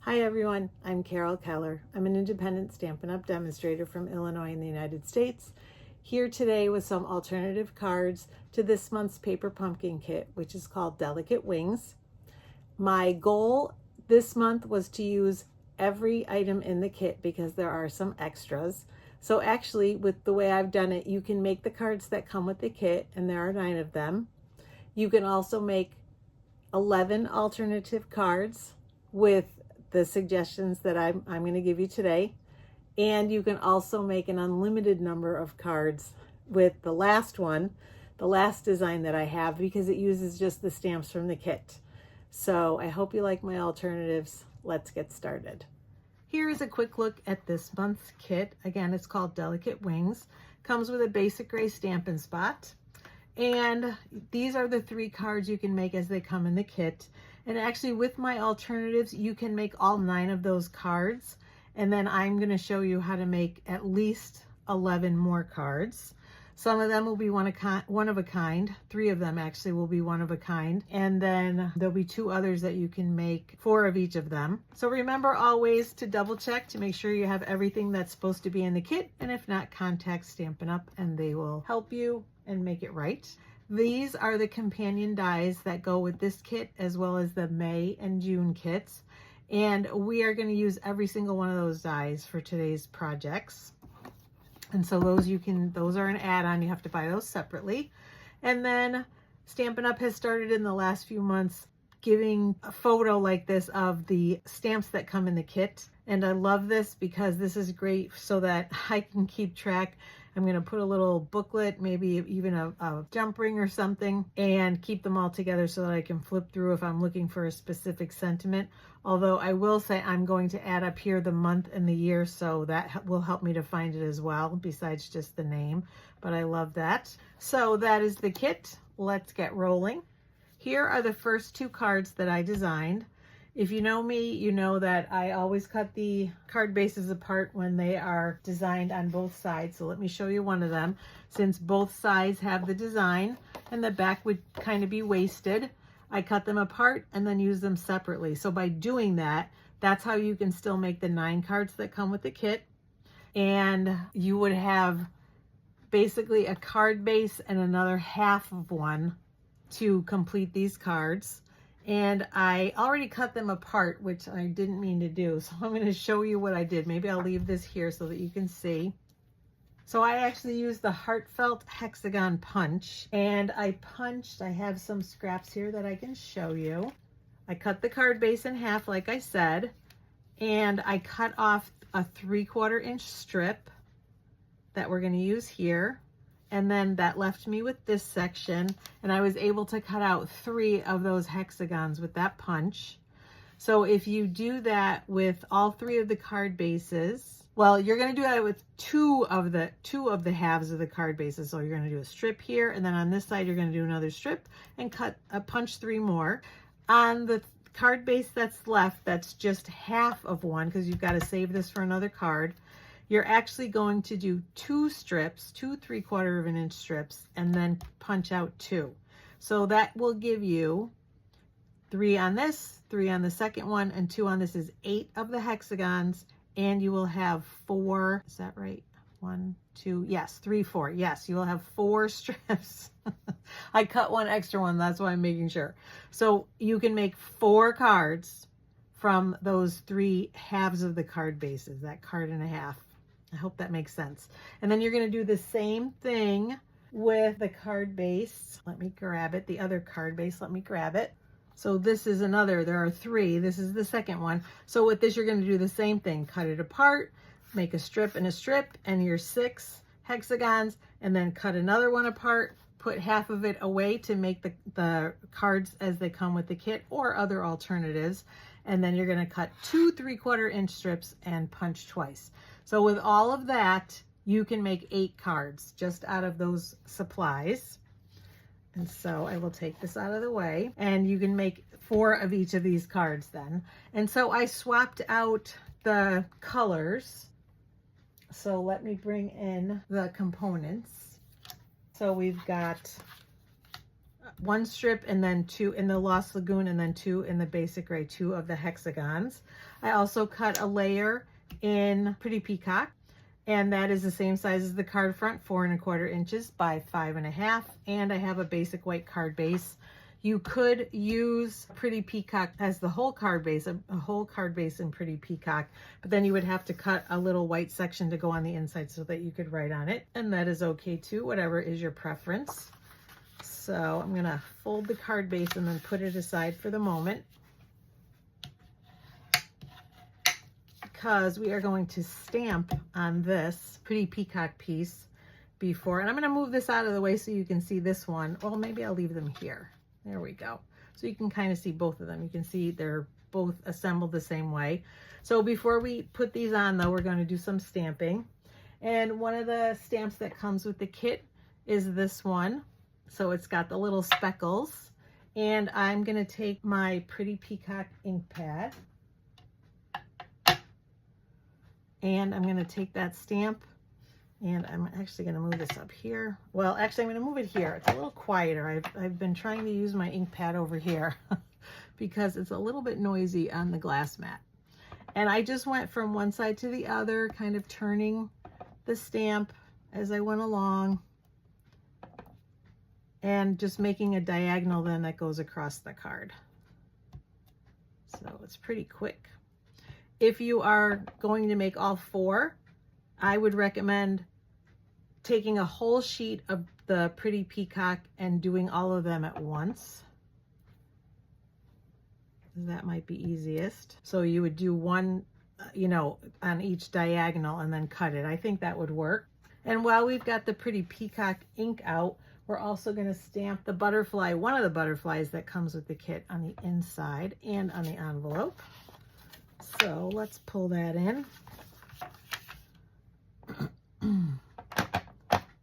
Hi everyone, I'm Carol Keller. I'm an independent Stampin' Up! Demonstrator from Illinois in the United States. Here today with some alternative cards to this month's Paper Pumpkin Kit, which is called Delicate Wings. My goal this month was to use every item in the kit because there are some extras. So actually, with the way I've done it, you can make the cards that come with the kit, and there are 9 of them. You can also make 11 alternative cards with the suggestions that I'm going to give you today. And you can also make an unlimited number of cards with the last one, the last design that I have, because it uses just the stamps from the kit. So I hope you like my alternatives. Let's get started. Here is a quick look at this month's kit. Again, it's called Delicate Wings. Comes with a basic gray Stampin' Spot. And these are the 3 cards you can make as they come in the kit. And actually with my alternatives, you can make all 9 of those cards. And then I'm going to show you how to make at least 11 more cards. Some of them will be one of a kind. 3 of them actually will be one of a kind. And then there'll be 2 others that you can make, 4 of each of them. So remember always to double check to make sure you have everything that's supposed to be in the kit. And if not, contact Stampin' Up! And they will help you and make it right. These are the companion dies that go with this kit, as well as the May and June kits. And we are going to use every single one of those dies for today's projects. And so those are an add-on. You have to buy those separately. And then Stampin' Up! Has started in the last few months giving a photo like this of the stamps that come in the kit. And I love this because this is great so that I can keep track. I'm going to put a little booklet, maybe even a jump ring or something, and keep them all together so that I can flip through if I'm looking for a specific sentiment. Although I will say I'm going to add up here the month and the year, so that will help me to find it as well, besides just the name. But I love that. So that is the kit. Let's get rolling. Here are the first 2 cards that I designed. If you know me, you know that I always cut the card bases apart when they are designed on both sides. So let me show you one of them. Since both sides have the design and the back would kind of be wasted, I cut them apart and then use them separately. So by doing that, that's how you can still make the 9 cards that come with the kit. And you would have basically a card base and another half of one to complete these cards. And I already cut them apart, which I didn't mean to do. So I'm going to show you what I did. Maybe I'll leave this here so that you can see. So I actually used the Heartfelt Hexagon Punch. And I have some scraps here that I can show you. I cut the card base in half, like I said. And I cut off a 3/4 inch strip that we're going to use here. And then that left me with this section, and I was able to cut out 3 of those hexagons with that punch. So if you do that with all 3 of the card bases, well, you're going to do that with 2 of the halves of the card bases. So you're going to do a strip here, and then on this side you're going to do another strip and punch 3 more. On the card base that's left, that's just half of one, because you've got to save this for another card. You're actually going to do 2 strips, 2 3/4 inch strips, and then punch out 2. So that will give you 3 on this, 3 on the second one, and 2 on this is 8 of the hexagons, and you will have 4, is that right? 1, 2, yes, 3, 4. Yes, you will have 4 strips. I cut one extra one, that's why I'm making sure. So you can make 4 cards from those 3 halves of the card bases, that card and a half. I hope that makes sense. And then you're going to do the same thing with the card base. Let me grab it. The other card base, let me grab it. So this is another, there are 3. This is the second one. So with this, you're going to do the same thing. Cut it apart, make a strip and a strip, and your 6 hexagons, and then cut another one apart, put half of it away to make the cards as they come with the kit or other alternatives. And then you're going to cut 2 3/4 inch strips and punch twice. So with all of that, you can make 8 cards just out of those supplies. And so I will take this out of the way, and you can make 4 of each of these cards then. And so I swapped out the colors. So let me bring in the components. So we've got one strip and then 2 in the Lost Lagoon and then 2 in the basic gray, 2 of the hexagons. I also cut a layer in Pretty Peacock, and that is the same size as the card front, 4 1/4 inches by 5 1/2. And I have a basic white card base. You could use Pretty Peacock as the whole card base, a whole card base in Pretty Peacock, but then you would have to cut a little white section to go on the inside so that you could write on it. And that is okay too, whatever is your preference. So I'm gonna fold the card base and then put it aside for the moment, because we are going to stamp on this Pretty Peacock piece before, and I'm gonna move this out of the way so you can see this one. Well, maybe I'll leave them here. There we go. So you can kind of see both of them. You can see they're both assembled the same way. So before we put these on though, we're going to do some stamping. And one of the stamps that comes with the kit is this one. So it's got the little speckles. And I'm going to take my Pretty Peacock ink pad. And I'm going to take that stamp. And I'm actually going to move this up here. Well, actually, I'm going to move it here. It's a little quieter. I've been trying to use my ink pad over here because it's a little bit noisy on the glass mat. And I just went from one side to the other, kind of turning the stamp as I went along and just making a diagonal then that goes across the card. So it's pretty quick. If you are going to make all 4, I would recommend taking a whole sheet of the Pretty Peacock and doing all of them at once. That might be easiest. So you would do one, you know, on each diagonal and then cut it. I think that would work. And while we've got the Pretty Peacock ink out, we're also going to stamp the butterfly, one of the butterflies that comes with the kit, on the inside and on the envelope. So let's pull that in.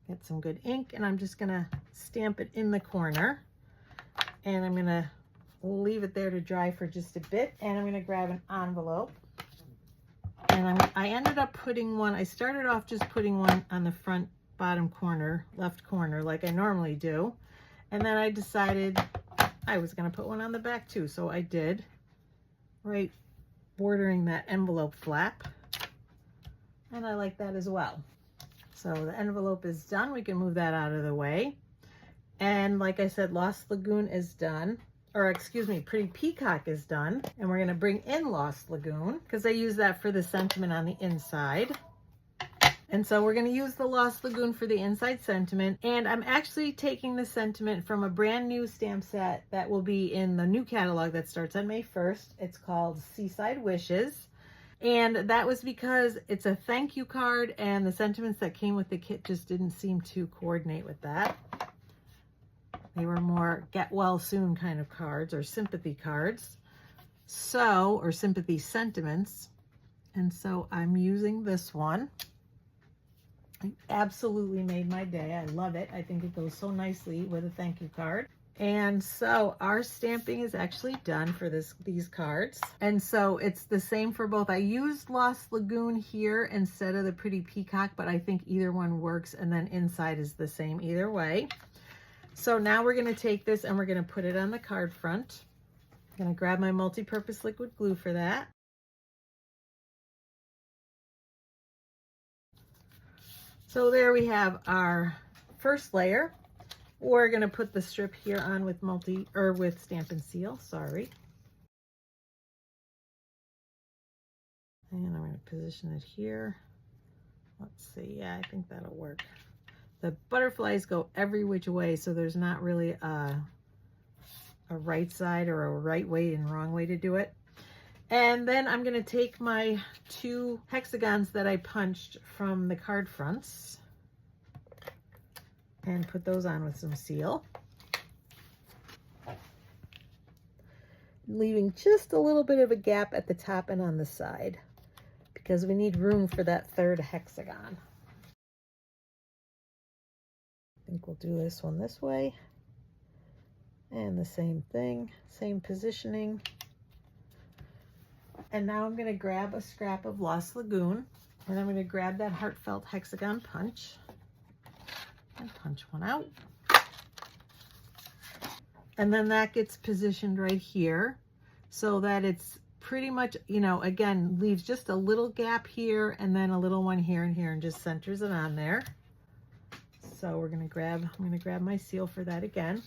Get some good ink, and I'm just gonna stamp it in the corner, and I'm gonna leave it there to dry for just a bit, and I'm gonna grab an envelope, and I ended up putting one, I started off just putting one on the front bottom corner, left corner, like I normally do, and then I decided I was gonna put one on the back too, so I did, right bordering that envelope flap, and I like that as well. So the envelope is done. We can move that out of the way. And like I said, Lost Lagoon is done. Or excuse me, Pretty Peacock is done. And we're going to bring in Lost Lagoon because I use that for the sentiment on the inside. And so we're going to use the Lost Lagoon for the inside sentiment. And I'm actually taking the sentiment from a brand new stamp set that will be in the new catalog that starts on May 1st. It's called Seaside Wishes. And that was because it's a thank you card, and the sentiments that came with the kit just didn't seem to coordinate with that. They were more get well soon kind of cards, or sympathy cards. So, or sympathy sentiments. And so I'm using this one. It absolutely made my day. I love it. I think it goes so nicely with a thank you card. And so our stamping is actually done for these cards. And so it's the same for both. I used Lost Lagoon here instead of the Pretty Peacock, but I think either one works, and then inside is the same either way. So now we're going to take this and we're going to put it on the card front. I'm going to grab my multi-purpose liquid glue for that. So there we have our first layer. We're going to put the strip here on with with Stampin' Seal, sorry. And I'm going to position it here. Let's see, yeah, I think that'll work. The butterflies go every which way, so there's not really a right side or a right way and wrong way to do it. And then I'm going to take my 2 hexagons that I punched from the card fronts and put those on with some seal, leaving just a little bit of a gap at the top and on the side because we need room for that 3rd hexagon. I think we'll do this one this way, and the same thing, same positioning. And now I'm going to grab a scrap of Lost Lagoon, and I'm going to grab that heartfelt hexagon punch and punch one out. And then that gets positioned right here so that it's pretty much, you know, again, leaves just a little gap here and then a little one here and here and just centers it on there. So I'm gonna grab my seal for that again.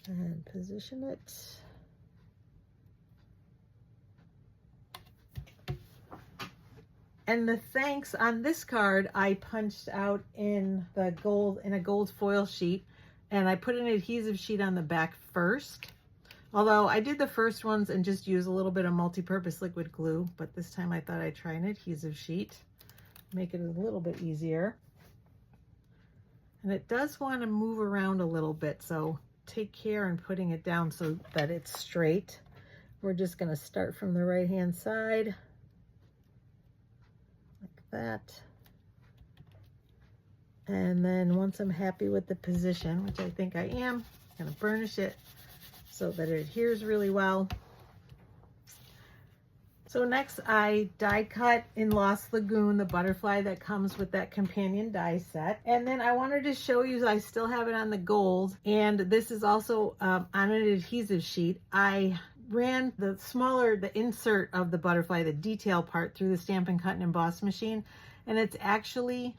And position it. And the thanks on this card, I punched out in a gold foil sheet, and I put an adhesive sheet on the back first. Although I did the first ones and just use a little bit of multi-purpose liquid glue, but this time I thought I'd try an adhesive sheet, make it a little bit easier. And it does want to move around a little bit, so take care in putting it down so that it's straight. We're just going to start from the right hand side like that. And then once I'm happy with the position, which I think I am, I'm going to burnish it so that it adheres really well. So next I die cut in Lost Lagoon the butterfly that comes with that companion die set. And then I wanted to show you, I still have it on the gold, and this is also on an adhesive sheet. I ran the insert of the butterfly, the detail part, through the Stampin' Cut and Emboss machine, and it's actually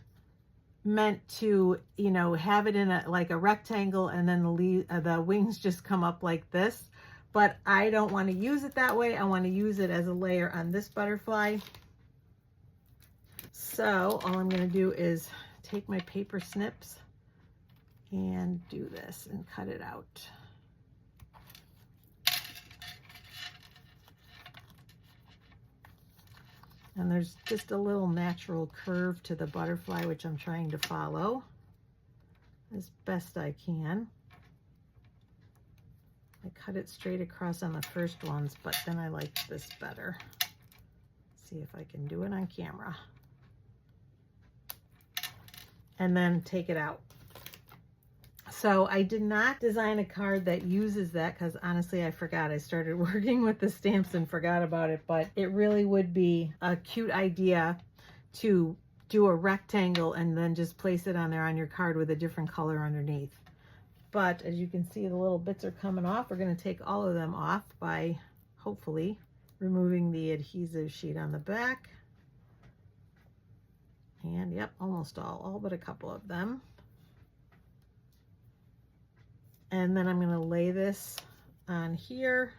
meant to, you know, have it in like a rectangle, and then the wings just come up like this. But I don't want to use it that way. I want to use it as a layer on this butterfly. So all I'm going to do is take my paper snips and do this and cut it out. And there's just a little natural curve to the butterfly, which I'm trying to follow as best I can. I cut it straight across on the first ones, but then I liked this better. See if I can do it on camera. And then take it out. So I did not design a card that uses that because honestly I forgot. I started working with the stamps and forgot about it, but it really would be a cute idea to do a rectangle and then just place it on there on your card with a different color underneath. But as you can see, the little bits are coming off. We're going to take all of them off by hopefully removing the adhesive sheet on the back. And yep, almost all but a couple of them. And then I'm going to lay this on here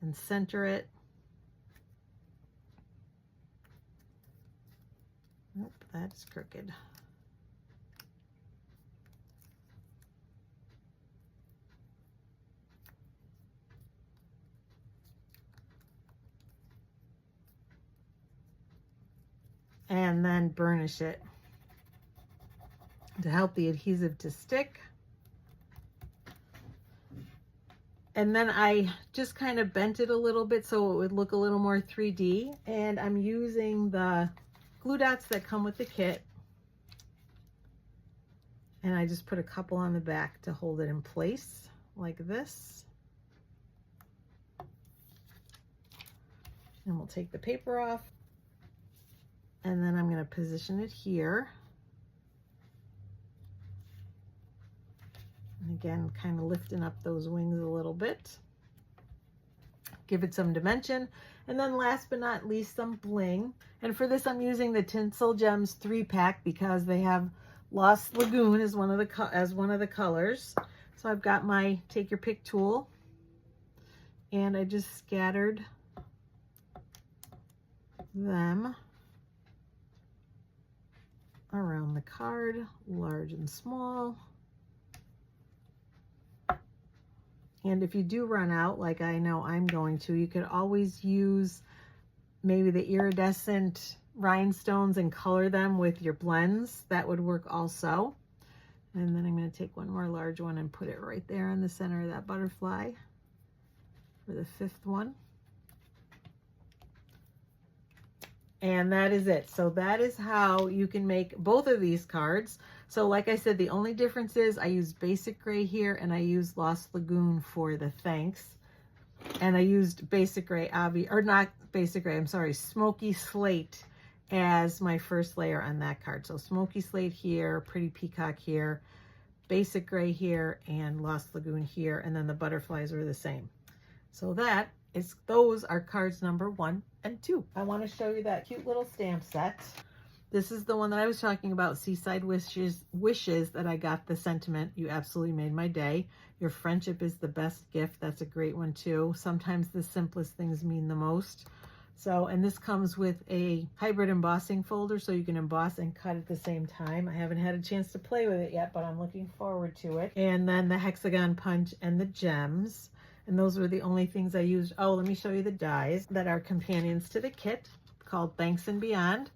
and center it. Nope, that's crooked. And then burnish it to help the adhesive to stick. And then I just kind of bent it a little bit so it would look a little more 3D. And I'm using the glue dots that come with the kit. And I just put a couple on the back to hold it in place like this. And we'll take the paper off. And then I'm going to position it here. And again, kind of lifting up those wings a little bit. Give it some dimension. And then last but not least, some bling. And for this, I'm using the Tinsel Gems 3-pack because they have Lost Lagoon as one of the colors. So I've got my take your pick tool. And I just scattered them around the card, large and small. And if you do run out, like I know I'm going to, you could always use maybe the iridescent rhinestones and color them with your blends. That would work also. And then I'm going to take one more large one and put it right there in the center of that butterfly for the 5th one. And that is it. So that is how you can make both of these cards. So like I said, the only difference is I used basic gray here and I used Lost Lagoon for the thanks. And I used basic gray, or not basic gray, I'm sorry, smoky slate as my first layer on that card. So Smoky Slate here, Pretty Peacock here, Basic Gray here, and Lost Lagoon here, and then the butterflies were the same. So those are cards number 1 and 2. I want to show you that cute little stamp set. This is the one that I was talking about, Seaside Wishes, that I got the sentiment. You absolutely made my day. Your friendship is the best gift. That's a great one too. Sometimes the simplest things mean the most. So, and this comes with a hybrid embossing folder, so you can emboss and cut at the same time. I haven't had a chance to play with it yet, but I'm looking forward to it. And then the hexagon punch and the gems. And those were the only things I used. Oh, let me show you the dies that are companions to the kit, called Thanks and Beyond.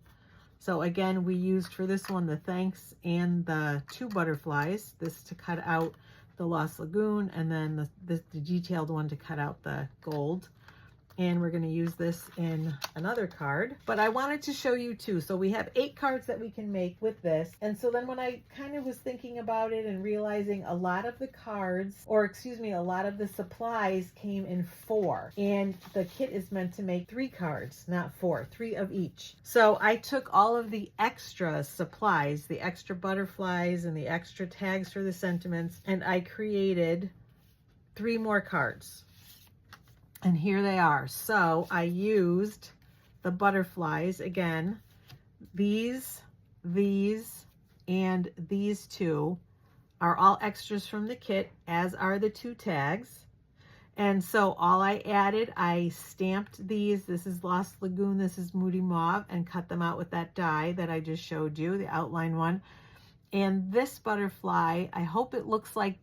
So again, we used for this one the Thanks and the 2 butterflies, this to cut out the Lost Lagoon, and then the detailed one to cut out the gold. And we're going to use this in another card, but I wanted to show you too. So we have 8 cards that we can make with this. And so then when I kind of was thinking about it and realizing a lot of the cards, or excuse me, a lot of the supplies came in 4, and the kit is meant to make 3 cards, not 4, 3 of each. So I took all of the extra supplies, the extra butterflies and the extra tags for the sentiments, and I created 3 more cards. And here they are. So I used the butterflies again. These, and these 2 are all extras from the kit, as are the 2 tags. And so all I added, I stamped these. This is Lost Lagoon, this is Moody Mauve, and cut them out with that die that I just showed you, the outline one. And this butterfly, I hope it looks like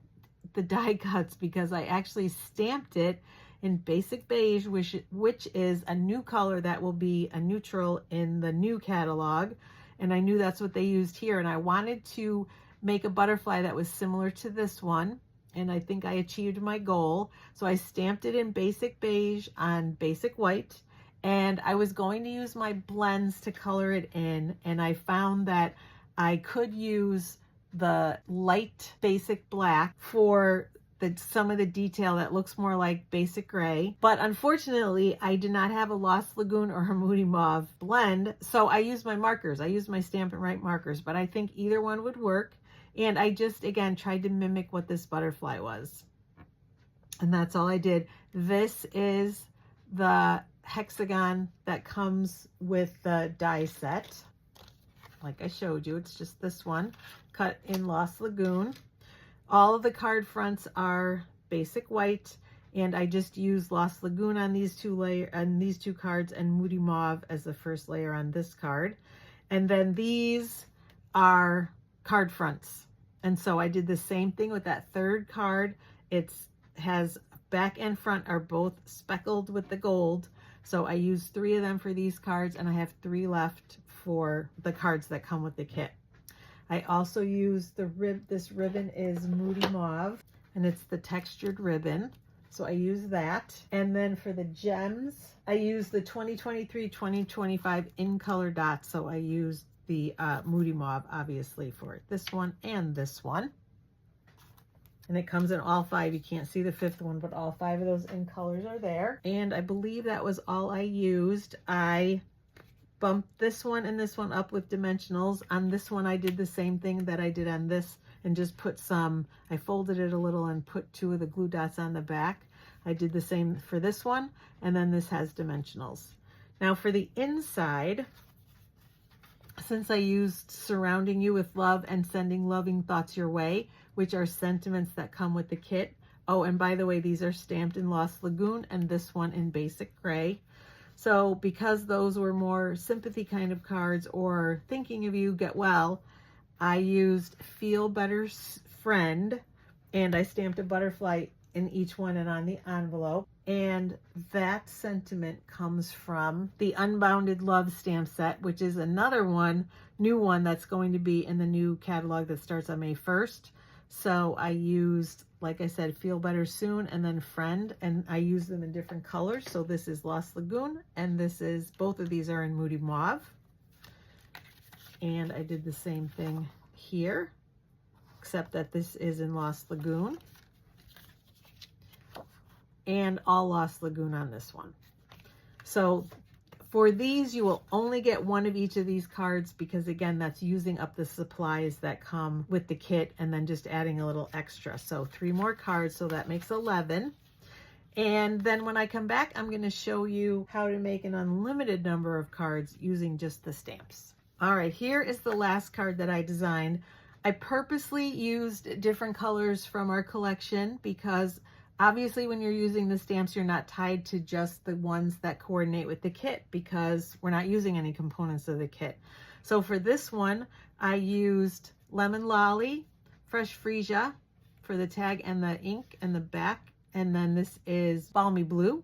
the die cuts, because I actually stamped it in Basic Beige, which is a new color that will be a neutral in the new catalog. And I knew that's what they used here. And I wanted to make a butterfly that was similar to this one. And I think I achieved my goal. So I stamped it in Basic Beige on Basic White. And I was going to use my blends to color it in. And I found that I could use the light Basic Black for some of the detail that looks more like Basic Gray. But unfortunately, I did not have a Lost Lagoon or a Moody Mauve blend, so I used my markers. I used my Stampin' Write markers, but I think either one would work. And I just, again, tried to mimic what this butterfly was. And that's all I did. This is the hexagon that comes with the die set. Like I showed you, it's just this one, cut in Lost Lagoon. All of the card fronts are Basic White, and I just used Lost Lagoon on these 2 cards, and Moody Mauve as the first layer on this card. And then these are card fronts. And so I did the same thing with that 3rd card. It has back and front are both speckled with the gold. So I used 3 of them for these cards, and I have 3 left for the cards that come with the kit. I also used this ribbon is Moody Mauve, and it's the textured ribbon. So I use that. And then for the gems, I used the 2023-2025 in color dots. So I used the Moody Mauve, obviously, for this one and this one. And it comes in all 5. You can't see the 5th one, but all 5 of those in colors are there. And I believe that was all I used. I bumped this one and this one up with dimensionals. On this one, I did the same thing that I did on this, and just put I folded it a little and put 2 of the glue dots on the back. I did the same for this one, and then this has dimensionals. Now for the inside, since I used Surrounding You with Love and Sending Loving Thoughts Your Way, which are sentiments that come with the kit. Oh, and by the way, these are stamped in Lost Lagoon, and this one in Basic Gray. So because those were more sympathy kind of cards, or thinking of you, get well, I used Feel Better Friend, and I stamped a butterfly in each one and on the envelope. And that sentiment comes from the Unbounded Love stamp set, which is another new one that's going to be in the new catalog that starts on May 1st. So I used, like I said, Feel Better Soon and then Friend, and I used them in different colors. So this is Lost Lagoon, and both of these are in Moody Mauve. And I did the same thing here, except that this is in Lost Lagoon. And all Lost Lagoon on this one. So For these, you will only get one of each of these cards because again, that's using up the supplies that come with the kit and then just adding a little extra. So 3 more cards, so that makes 11. And then when I come back, I'm going to show you how to make an unlimited number of cards using just the stamps. All right, here is the last card that I designed. I purposely used different colors from our collection because obviously when you're using the stamps, you're not tied to just the ones that coordinate with the kit because we're not using any components of the kit. So for this one, I used Lemon Lolly, Fresh Freesia for the tag and the ink and the back. And then this is Balmy Blue.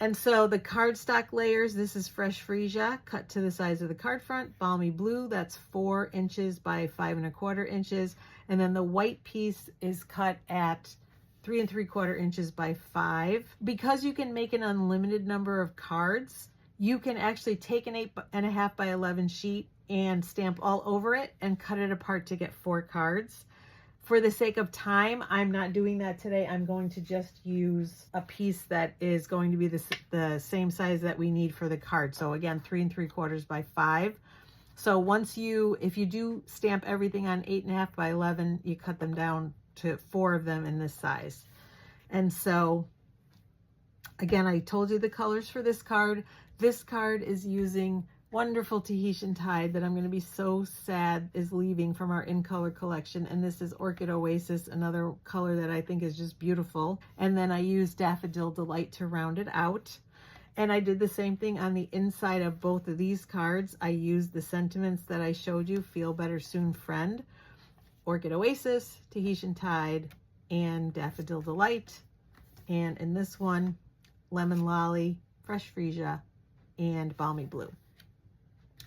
And so the cardstock layers, this is Fresh Freesia cut to the size of the card front. Balmy Blue, that's 4 inches by 5 1/4 inches. And then the white piece is cut at 3 3/4 inches by 5. Because you can make an unlimited number of cards, you can actually take an 8 1/2 by 11 sheet and stamp all over it and cut it apart to get 4 cards. For the sake of time, I'm not doing that today. I'm going to just use a piece that is going to be the same size that we need for the card. So again, 3 3/4 by 5. So if you do stamp everything on 8 1/2 by 11, you cut them down to 4 of them in this size. And so again, I told you the colors for this card. This card is using wonderful Tahitian Tide that I'm going to be so sad is leaving from our in color collection. And this is Orchid Oasis, another color that I think is just beautiful. And then I used Daffodil Delight to round it out. And I did the same thing on the inside of both of these cards. I used the sentiments that I showed you, Feel Better Soon Friend, Orchid Oasis, Tahitian Tide, and Daffodil Delight. And in this one, Lemon Lolly, Fresh Freesia, and Balmy Blue.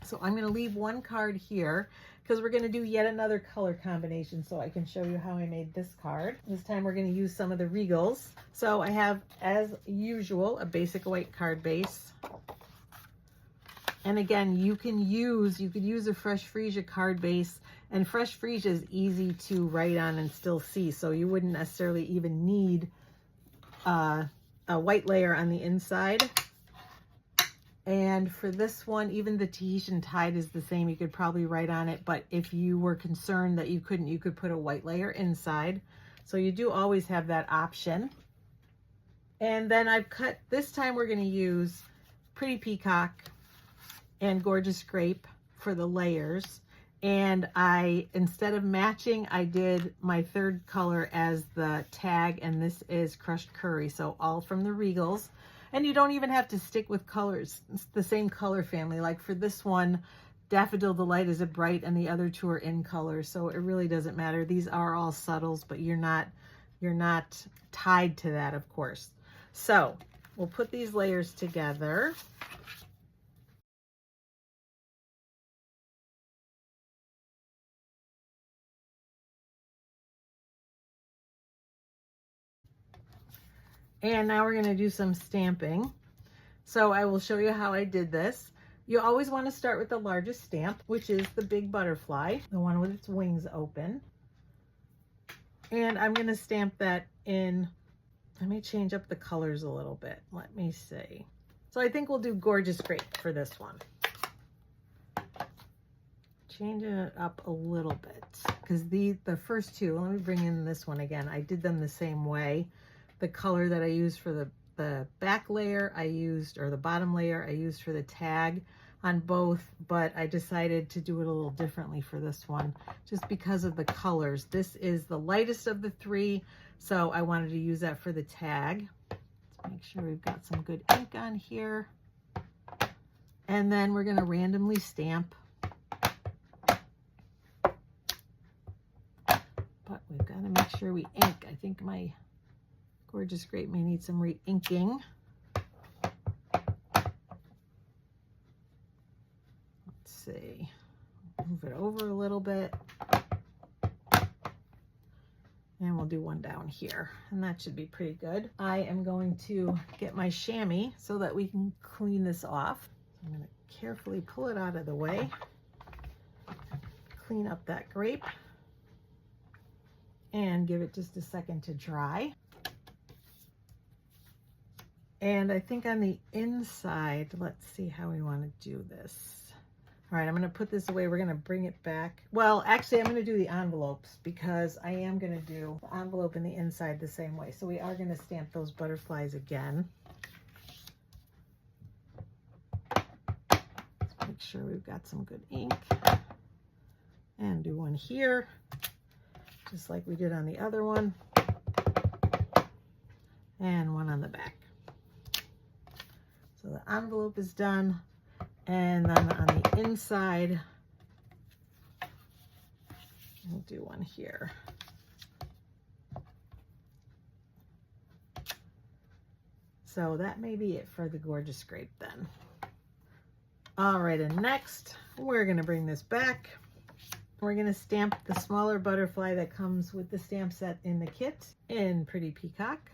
So I'm going to leave one card here because we're going to do yet another color combination so I can show you how I made this card. This time we're going to use some of the Regals. So I have, as usual, a basic white card base. And again, you could use a Fresh Freesia card base, and Fresh Freesia is easy to write on and still see, so you wouldn't necessarily even need a white layer on the inside. And for this one, even the Tahitian Tide is the same. You could probably write on it, but if you were concerned that you couldn't, you could put a white layer inside. So you do always have that option. And then I've cut, this time we're going to use Pretty Peacock and Gorgeous Grape for the layers. And instead of matching, I did my third color as the tag, and this is Crushed Curry. So all from the Regals. And you don't even have to stick with colors. It's the same color family. Like for this one, Daffodil Delight is a bright and the other 2 are in color. So it really doesn't matter. These are all subtles, but you're not tied to that, of course. So we'll put these layers together. And now we're going to do some stamping. So I will show you how I did this. You always want to start with the largest stamp, which is the big butterfly, the one with its wings open. And I'm going to stamp that in. Let me change up the colors a little bit. Let me see. So I think we'll do Gorgeous Grape for this one. Changing it up a little bit because the first 2, let me bring in this one again. I did them the same way. The color that I used for the back layer or the bottom layer I used for the tag on both, but I decided to do it a little differently for this one just because of the colors. This is the lightest of the 3, so I wanted to use that for the tag. Let's make sure we've got some good ink on here. And then we're going to randomly stamp. But we've got to make sure we ink. I think my Gorgeous Grape may need some re-inking. Let's see. Move it over a little bit. And we'll do one down here. And that should be pretty good. I am going to get my chamois so that we can clean this off. I'm going to carefully pull it out of the way. Clean up that grape. And give it just a second to dry. And I think on the inside, let's see how we want to do this. All right, I'm going to put this away. We're going to bring it back. Well, actually, I'm going to do the envelopes because I am going to do the envelope in the inside the same way. So we are going to stamp those butterflies again. Let's make sure we've got some good ink. And do one here, just like we did on the other one. And one on the back. So the envelope is done. And then on the inside, we'll do one here. So that may be it for the gorgeous grape then. All right, and next we're going to bring this back. We're going to stamp the smaller butterfly that comes with the stamp set in the kit in Pretty Peacock.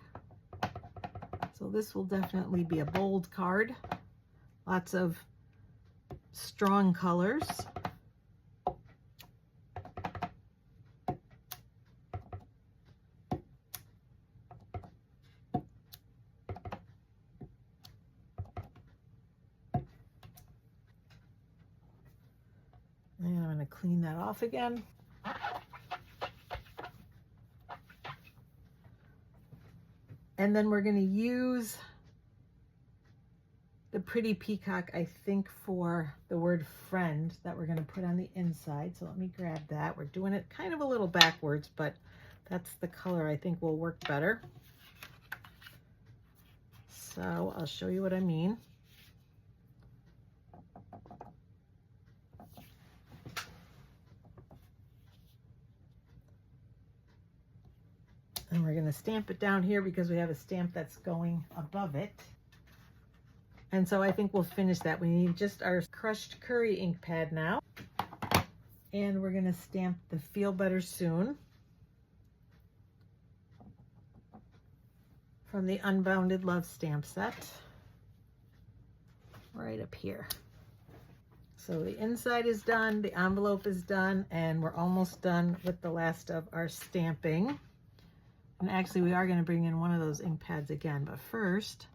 So this will definitely be a bold card. Lots of strong colors. And I'm going to clean that off again. And then we're going to use the Pretty Peacock, I think, for the word friend that we're going to put on the inside. So let me grab that. We're doing it kind of a little backwards, but that's the color I think will work better. So I'll show you what I mean. And we're going to stamp it down here because we have a stamp that's going above it. And so I think we'll finish that. We need just our crushed curry ink pad now. And we're going to stamp the Feel Better Soon from the Unbounded Love stamp set right up here. So the inside is done, the envelope is done, and we're almost done with the last of our stamping. And actually we are going to bring in one of those ink pads again, but first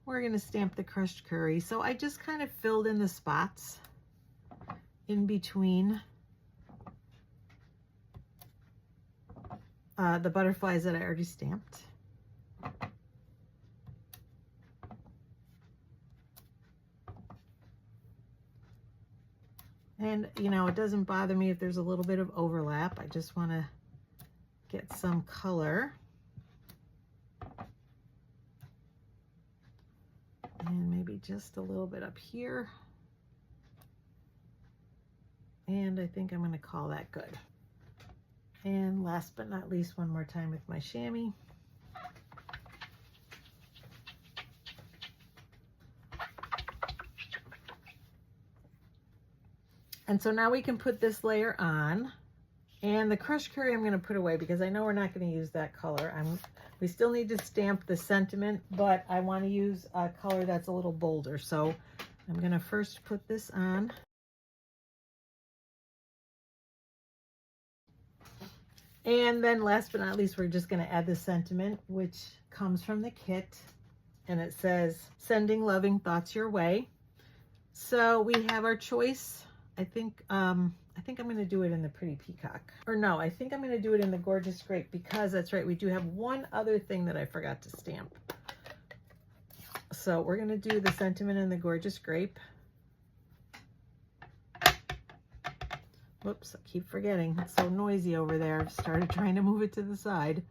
we're going to stamp the crushed curry. So I just kind of filled in the spots in between the butterflies that I already stamped. And, you know, it doesn't bother me if there's a little bit of overlap. I just want to get some color. And maybe just a little bit up here. And I think I'm going to call that good. And last but not least, one more time with my chamois. And so now we can put this layer on. And the crushed curry I'm going to put away because I know we're not going to use that color. We still need to stamp the sentiment, but I want to use a color that's a little bolder. So I'm going to first put this on. And then last but not least, we're just going to add the sentiment, which comes from the kit. And it says, sending loving thoughts your way. So we have our choice. I think I'm going to do it in the Pretty Peacock. Or no, I think I'm going to do it in the Gorgeous Grape because that's right, we do have one other thing that I forgot to stamp. So we're going to do the sentiment in the Gorgeous Grape. Whoops, I keep forgetting. It's so noisy over there. I've started trying to move it to the side.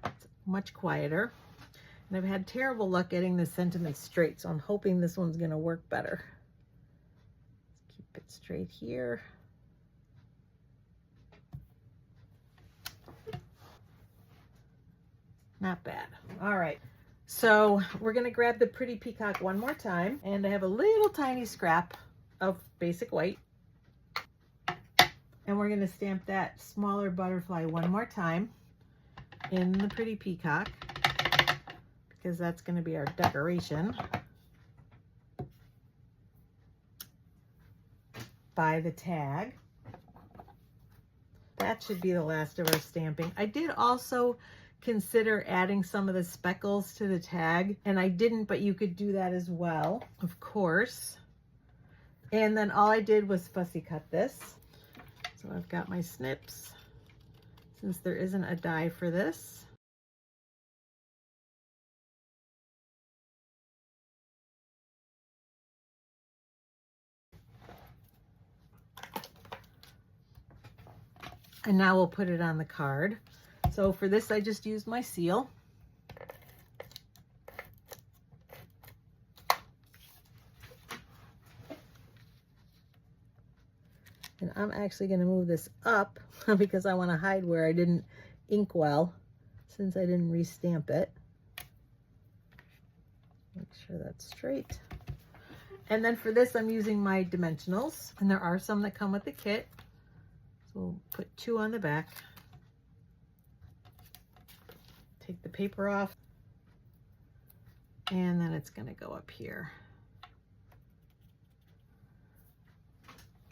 It's much quieter. And I've had terrible luck getting the sentiment straight, so I'm hoping this one's going to work better. Let's keep it straight here. Not bad. All right. So we're going to grab the Pretty Peacock one more time. And I have a little tiny scrap of basic white. And we're going to stamp that smaller butterfly one more time in the Pretty Peacock because that's going to be our decoration by the tag. That should be the last of our stamping. I did also consider adding some of the speckles to the tag, and I didn't, but you could do that as well, of course. And then all I did was fussy cut this. So I've got my snips, since there isn't a die for this. And now we'll put it on the card. So for this, I just used my seal. And I'm actually going to move this up because I want to hide where I didn't ink well, since I didn't restamp it. Make sure that's straight. And then for this, I'm using my dimensionals, and there are some that come with the kit. So we'll put 2 on the back. Take the paper off, and then it's going to go up here.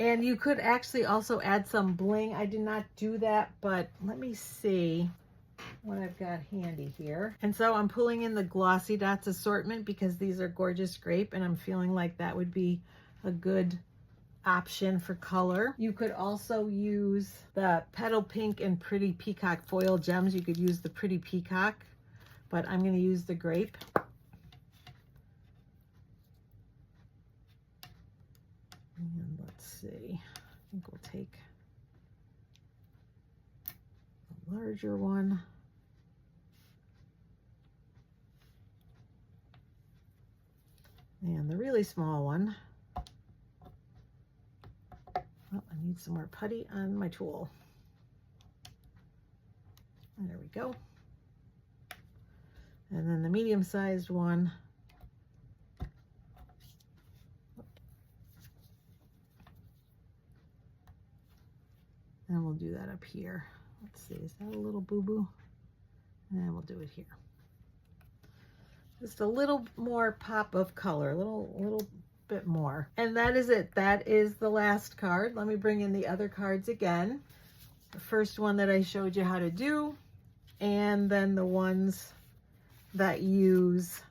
And you could actually also add some bling. I did not do that, but let me see what I've got handy here. And so I'm pulling in the Glossy Dots assortment because these are gorgeous grape, and I'm feeling like that would be a good option for color. You could also use the Petal Pink and Pretty Peacock foil gems. You could use the Pretty Peacock, but I'm going to use the Grape. And let's see, I think we'll take a larger one. And the really small one. Oh, I need some more putty on my tool. There we go. And then the medium-sized one. And we'll do that up here. Let's see, is that a little boo-boo? And we'll do it here. Just a little more pop of color, a little bit more. And that is it. That is the last card. Let me bring in the other cards again. The first one that I showed you how to do, and then the ones that use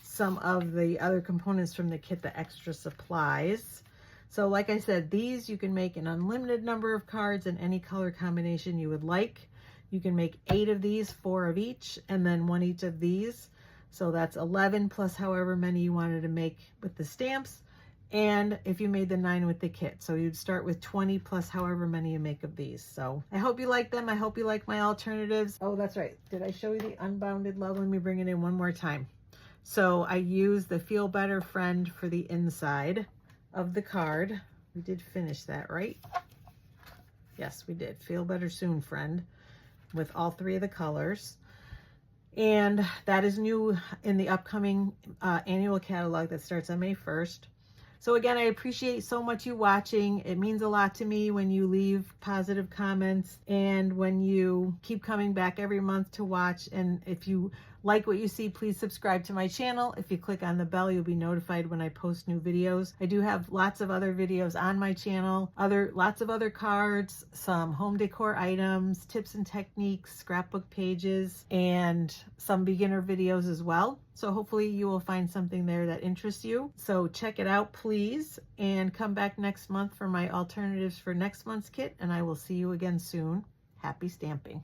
some of the other components from the kit, the extra supplies. So like I said, these you can make an unlimited number of cards in any color combination you would like. You can make 8 of these, 4 of each, and then 1 each of these. So that's 11 plus however many you wanted to make with the stamps. And if you made the 9 with the kit. So you'd start with 20 plus however many you make of these. So I hope you like them. I hope you like my alternatives. Oh, that's right. Did I show you the Unbounded Love? Let me bring it in one more time. So I used the Feel Better Friend for the inside of the card. We did finish that, right? Yes, we did. Feel Better Soon Friend with all 3 of the colors. And that is new in the upcoming annual catalog that starts on May 1st. So again, I appreciate so much you watching. It means a lot to me when you leave positive comments and when you keep coming back every month to watch. And if you like what you see, please subscribe to my channel. If you click on the bell, you'll be notified when I post new videos. I do have lots of other videos on my channel, lots of other cards, some home decor items, tips and techniques, scrapbook pages, and some beginner videos as well. So hopefully you will find something there that interests you. So check it out, please, and come back next month for my alternatives for next month's kit, and I will see you again soon. Happy stamping.